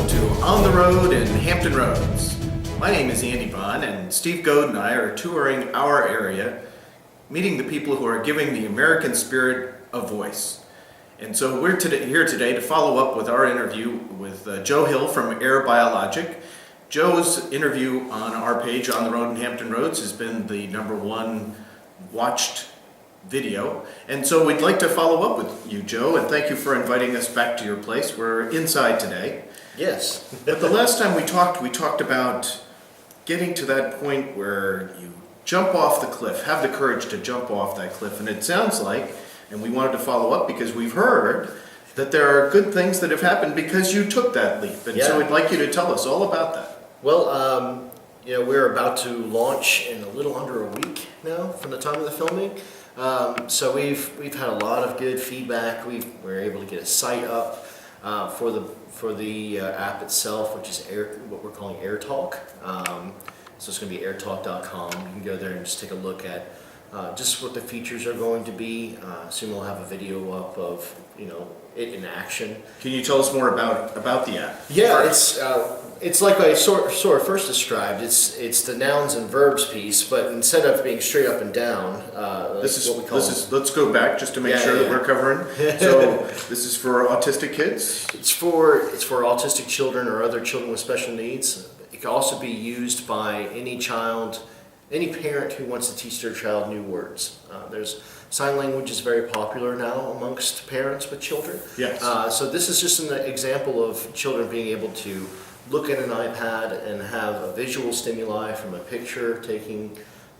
to On the Road in Hampton Roads. My name is Andy Vaughn, and Steve Goad and I are touring our area, meeting the people who are giving the American spirit a voice. And so we're here today to follow up with our interview with Joe Hill from Aeir Biologic. Joe's interview on our page, On the Road in Hampton Roads, has been the #1 watched video. And so we'd like to follow up with you, Joe, and thank you for inviting us back to your place. We're inside today. Yes. But the last time we talked about getting to that point where you jump off the cliff, have the courage to jump off that cliff. And it sounds like, and we wanted to follow up because we've heard that there are good things that have happened because you took that leap. And so we'd like you to tell us all about that. Well, we're about to launch in a little under a week now from the time of the filming. So we've had a lot of good feedback. We're able to get a site up for the app itself, which is what we're calling Aeir Talk. So it's going to be airtalk.com. You can go there and just take a look at just what the features are going to be. Soon we'll have a video up of it in action. Can you tell us more about the app? Yeah, it's like I sort of first described. It's the nouns and verbs piece, but instead of being straight up and down, let's go back just to make sure that we're covering. So this is for autistic kids? It's for autistic children or other children with special needs. It can also be used by any parent who wants to teach their child new words. There's sign language is very popular now amongst parents with children. Yes. So this is just an example of children being able to look at an iPad and have a visual stimuli from a picture taken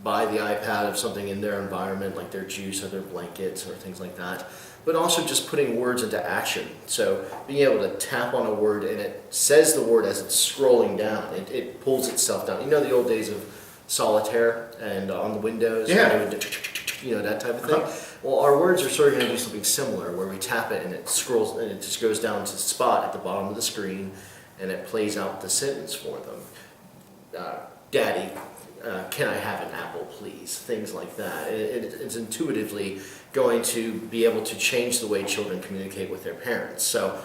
by the iPad of something in their environment, like their juice or their blankets or things like that, but also just putting words into action. So being able to tap on a word and it says the word as it's scrolling down. It pulls itself down. You know the old days of solitaire and on the windows? Yeah. That type of thing. Well, our words are sort of going to do something similar where we tap it and it scrolls and it just goes down to the spot at the bottom of the screen and it plays out the sentence for them. Daddy, can I have an apple, please? Things like that. It's intuitively going to be able to change the way children communicate with their parents. So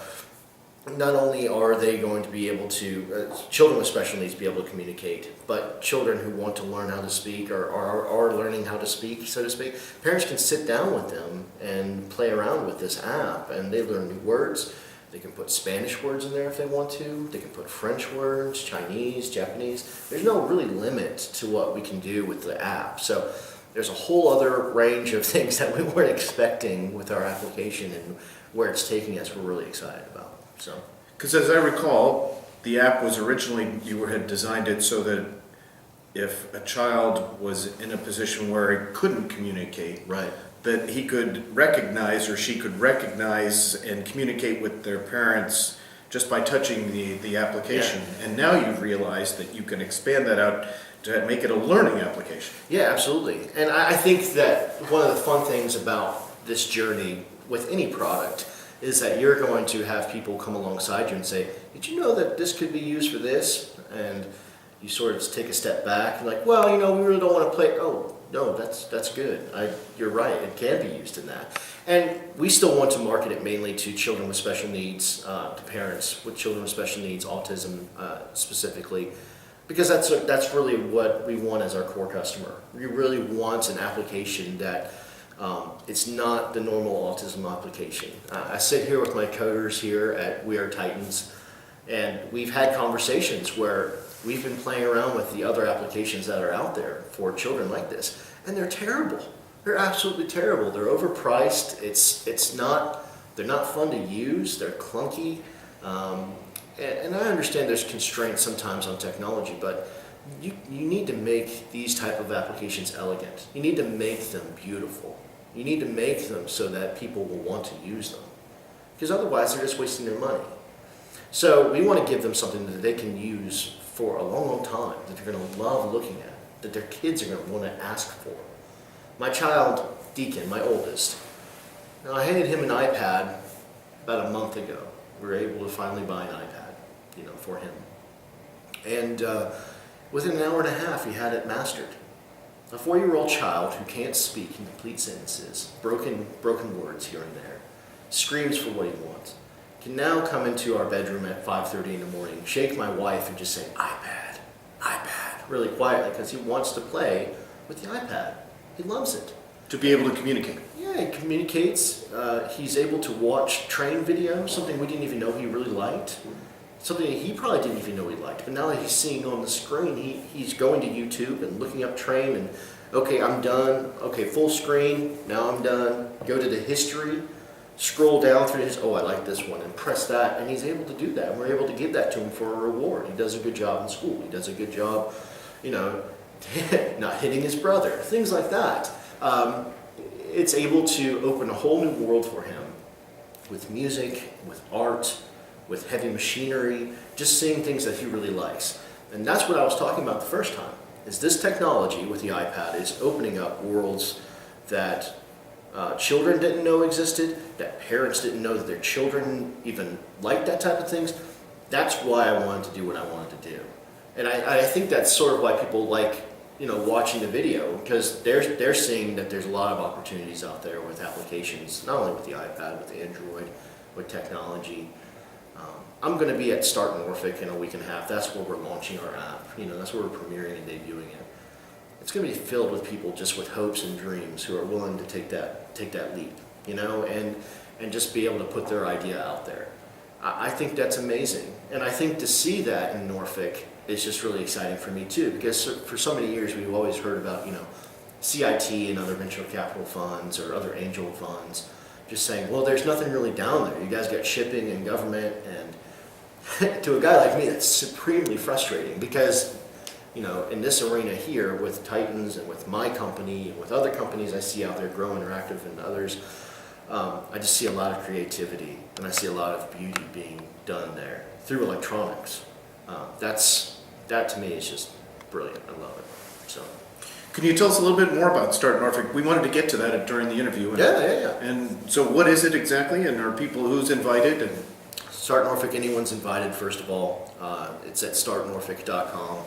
not only are they going to be able to, children with special needs be able to communicate, but children who want to learn how to speak or are learning how to speak, so to speak, parents can sit down with them and play around with this app and they learn new words. They can put Spanish words in there if they want to. They can put French words, Chinese, Japanese. There's no really limit to what we can do with the app. So there's a whole other range of things that we weren't expecting with our application, and where it's taking us we're really excited about. So, because as I recall, the app was originally, you had designed it so that if a child was in a position where he couldn't communicate, right, that he could recognize or she could recognize and communicate with their parents just by touching the application. Yeah. And now you've realized that you can expand that out to make it a learning application. Yeah, absolutely. And I think that one of the fun things about this journey with any product is that you're going to have people come alongside you and say, did you know that this could be used for this? And you sort of take a step back and like, well, we really don't want to play. Oh, no, that's good. You're right, it can be used in that. And we still want to market it mainly to children with special needs, to parents with children with special needs, autism specifically, because that's really what we want as our core customer. We really want an application that it's not the normal autism application. I sit here with my coders here at We Are Titans, and we've had conversations where we've been playing around with the other applications that are out there for children like this, and they're terrible. They're absolutely terrible. They're overpriced. They're not fun to use. They're clunky. And I understand there's constraints sometimes on technology, but you need to make these type of applications elegant. You need to make them beautiful. You need to make them so that people will want to use them, because otherwise they're just wasting their money. So we want to give them something that they can use for a long, long time, that they're going to love looking at, that their kids are going to want to ask for. My child, Deacon, my oldest, now I handed him an iPad about a month ago. We were able to finally buy an iPad, for him. And within an hour and a half, he had it mastered. A 4-year-old child who can't speak in complete sentences, broken words here and there, screams for what he wants, can now come into our bedroom at 5:30 in the morning, shake my wife, and just say, iPad, iPad, really quietly, because he wants to play with the iPad. He loves it. To be able to communicate. Yeah, he communicates. He's able to watch train videos, something we didn't even know he really liked. Something that he probably didn't even know he liked. But now that he's seeing on the screen, he's going to YouTube and looking up train and, okay, I'm done. Okay, full screen, now I'm done. Go to the history, scroll down through his, oh, I like this one, and press that. And he's able to do that. And we're able to give that to him for a reward. He does a good job in school. He does a good job, not hitting his brother, things like that. It's able to open a whole new world for him with music, with art, with heavy machinery, just seeing things that he really likes. And that's what I was talking about the first time, is this technology with the iPad is opening up worlds that children didn't know existed, that parents didn't know that their children even liked that type of things. That's why I wanted to do what I wanted to do. And I think that's sort of why people like watching the video, because they're seeing that there's a lot of opportunities out there with applications, not only with the iPad, with the Android, with technology. I'm going to be at Start Norfolk in a week and a half. That's where we're launching our app. That's where we're premiering and debuting it. It's going to be filled with people just with hopes and dreams who are willing to take that leap, and just be able to put their idea out there. I think that's amazing, and I think to see that in Norfolk is just really exciting for me too, because for so many years we've always heard about CIT and other venture capital funds or other angel funds just saying, well, there's nothing really down there. You guys got shipping and government, and to a guy like me, that's supremely frustrating because in this arena here with Titans and with my company and with other companies I see out there, Grow Interactive and others, I just see a lot of creativity and I see a lot of beauty being done there through electronics. That to me is just brilliant. I love it. So, Can you tell us a little bit more about Start Norfolk? We wanted to get to that during the interview. Yeah. And so what is it exactly, and are people who's invited? And Start Norfolk, anyone's invited, first of all. It's at startnorfolk.com.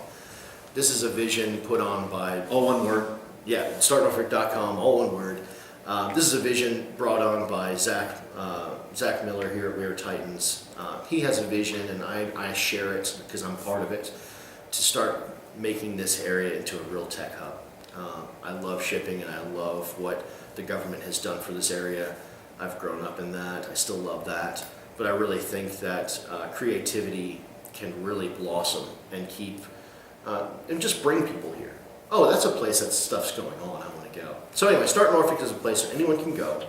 This is a vision put on by... all one word? Yeah, startnorfolk.com, all one word. This is a vision brought on by Zach Miller here at We Are Titans. He has a vision, and I share it because I'm part of it, to start making this area into a real tech hub. I love shipping, and I love what the government has done for this area. I've grown up in that. I still love that. But I really think that creativity can really blossom and keep, and just bring people here. Oh, that's a place that stuff's going on. I want to go. So anyway, Start Norfolk is a place where anyone can go.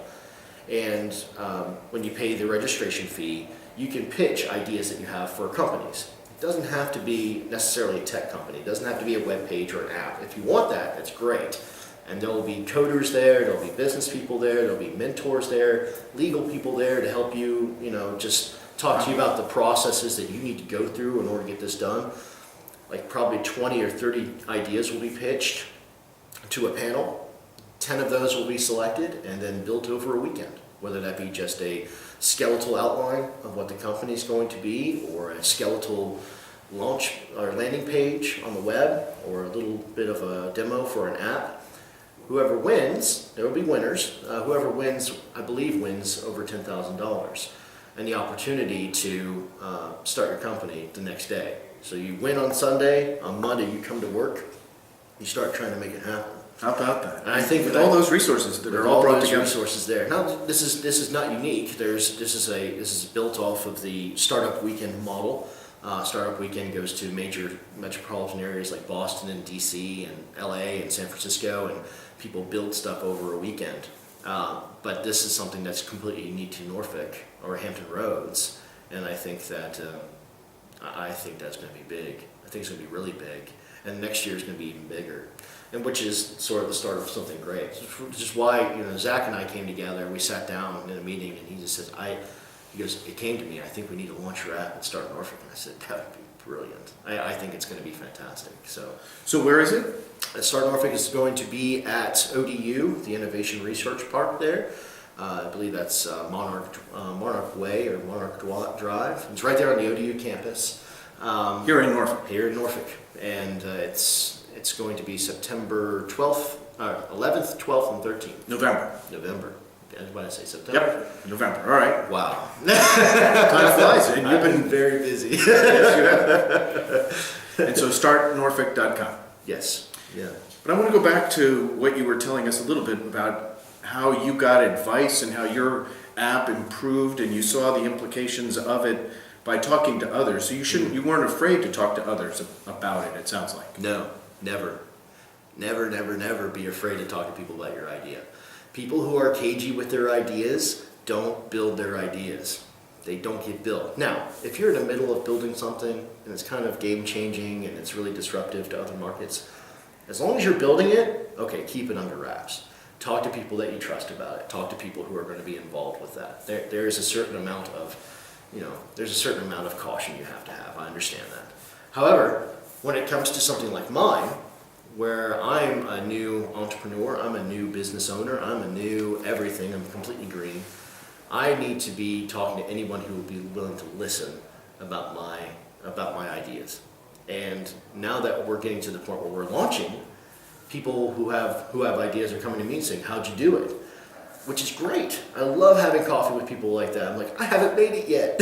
And when you pay the registration fee, you can pitch ideas that you have for companies. It doesn't have to be necessarily a tech company. It doesn't have to be a web page or an app. If you want that, that's great. And there will be coders there, there'll be business people there, there'll be mentors there, legal people there to help you, just talk to you about the processes that you need to go through in order to get this done. Like probably 20 or 30 ideas will be pitched to a panel. 10 of those will be selected and then built over a weekend, whether that be just a skeletal outline of what the company is going to be, or a skeletal launch or landing page on the web, or a little bit of a demo for an app. Whoever wins, there will be winners. Whoever wins, I believe, wins over $10,000 and the opportunity to start your company the next day. So you win on Sunday, on Monday you come to work, you start trying to make it happen. How about that? And I think with all those resources that are all brought together. Resources there. Now, this is not unique. This is built off of the Startup Weekend model. Startup Weekend goes to major metropolitan areas like Boston and DC and LA and San Francisco, and people build stuff over a weekend. But this is something that's completely unique to Norfolk or Hampton Roads, and I think that's going to be big. I think it's going to be really big, and next year is going to be even bigger. And which is sort of the start of something great. Which is why Zach and I came together. We sat down in a meeting, and he just says, he goes, it came to me. I think we need to launch your app and Start Norfolk. And I said, that would be brilliant. I think it's going to be fantastic. So where is it? Start Norfolk is going to be at ODU, the Innovation Research Park there. I believe that's Monarch Way or Monarch Drive. It's right there on the ODU campus. Here in Norfolk. Here in Norfolk, and it's going to be September 12th, 11th, 12th, and 13th. November. What did I say, September? Yep, November. All right. Wow. Time flies, and you've I've been been. very busy. Yes, you have. And so startnorfolk.com. Yes. Yeah. But I want to go back to what you were telling us a little bit about how you got advice and how your app improved, and you saw the implications of it by talking to others. So you weren't afraid to talk to others about it, it sounds like. No, never. Never, never, never be afraid to talk to people about your idea. People who are cagey with their ideas don't build their ideas. They don't get built. Now, if you're in the middle of building something and it's kind of game changing and it's really disruptive to other markets, as long as you're building it, okay, keep it under wraps. Talk to people that you trust about it. Talk to people who are going to be involved with that. There is a certain amount of, there's a certain amount of caution you have to have. I understand that. However, when it comes to something like mine, where I'm a new entrepreneur, I'm a new business owner, I'm a new everything, I'm completely green, I need to be talking to anyone who will be willing to listen about my ideas. And now that we're getting to the point where we're launching, people who have ideas are coming to me and saying, how'd you do it? Which is great. I love having coffee with people like that. I'm like, I haven't made it yet.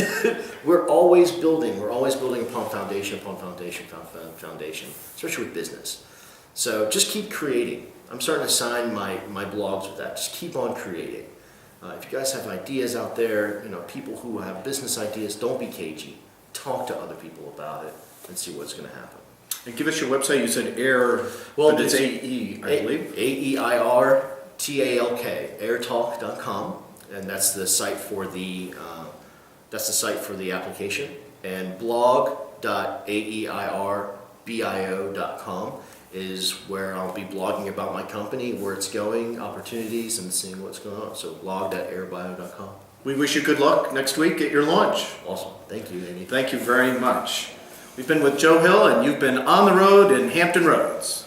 We're always building upon foundation, especially with business. So just keep creating. I'm starting to sign my blogs with that. Just keep on creating. If you guys have ideas out there, people who have business ideas, don't be cagey. Talk to other people about it and see what's going to happen. And give us your website. You said Aeir, but it's A-E, I believe. Aeirtalk, airtalk.com, and that's the site for the application. And blog.aeirbio.com is where I'll be blogging about my company, where it's going, opportunities, and seeing what's going on. So blog.aeirbio.com. We wish you good luck next week at your launch. Awesome. Thank you, Amy. Thank you very much. We've been with Joe Hill, and you've been on the road in Hampton Roads.